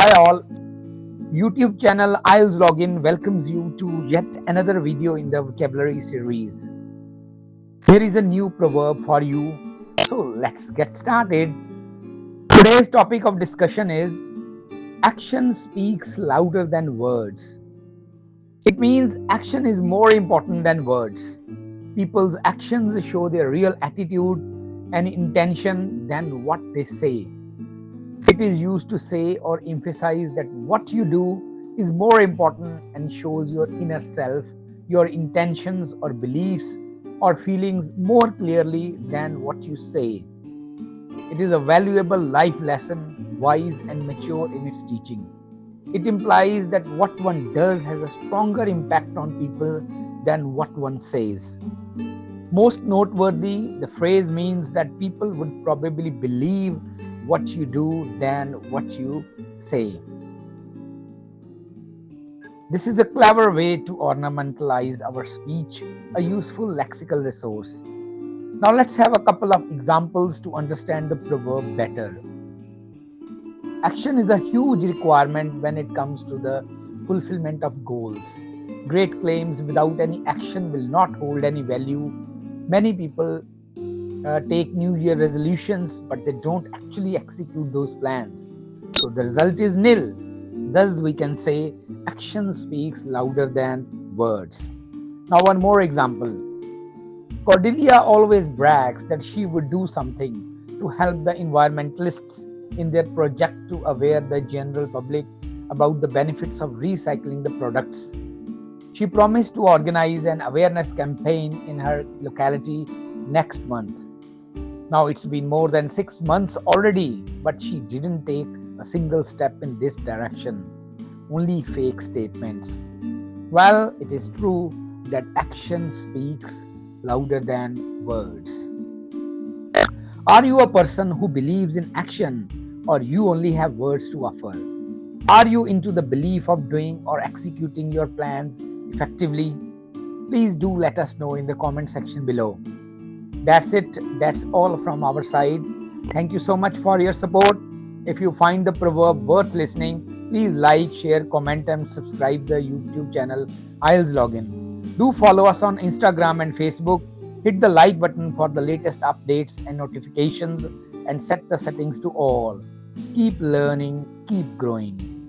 Hi all, YouTube channel IELTS Login welcomes you to yet another video in the vocabulary series. Here is a new proverb for you. So let's get started. Today's topic of discussion is action speaks louder than words. It means action is more important than words. People's actions show their real attitude and intention than what they say. It is used to say or emphasize that what you do is more important and shows your inner self, your intentions or beliefs or feelings more clearly than what you say. It is a valuable life lesson, wise and mature in its teaching. It implies that what one does has a stronger impact on people than what one says. Most noteworthy, the phrase means that people would probably believe what you do than what you say. This is a clever way to ornamentalize our speech, a useful lexical resource. Now let's have a couple of examples to understand the proverb better. Action is a huge requirement when it comes to the fulfillment of goals. Great claims without any action will not hold any value. Many people take New Year resolutions, but they don't actually execute those plans. So the result is nil. Thus, we can say action speaks louder than words. Now, one more example. Cordelia always brags that she would do something to help the environmentalists in their project to aware the general public about the benefits of recycling the products. She promised to organize an awareness campaign in her locality next month. Now it's been more than 6 months already, but she didn't take a single step in this direction. Only fake statements. Well, it is true that action speaks louder than words. Are you a person who believes in action, or you only have words to offer? Are you into the belief of doing or executing your plans effectively? Please do let us know in the comment section below. That's it. That's all from our side. Thank you so much for your support. If you find the proverb worth listening, please like, share, comment, and subscribe the YouTube channel IELTS Login. Do follow us on Instagram and Facebook. Hit the like button for the latest updates and notifications and set the settings to all. Keep learning, keep growing.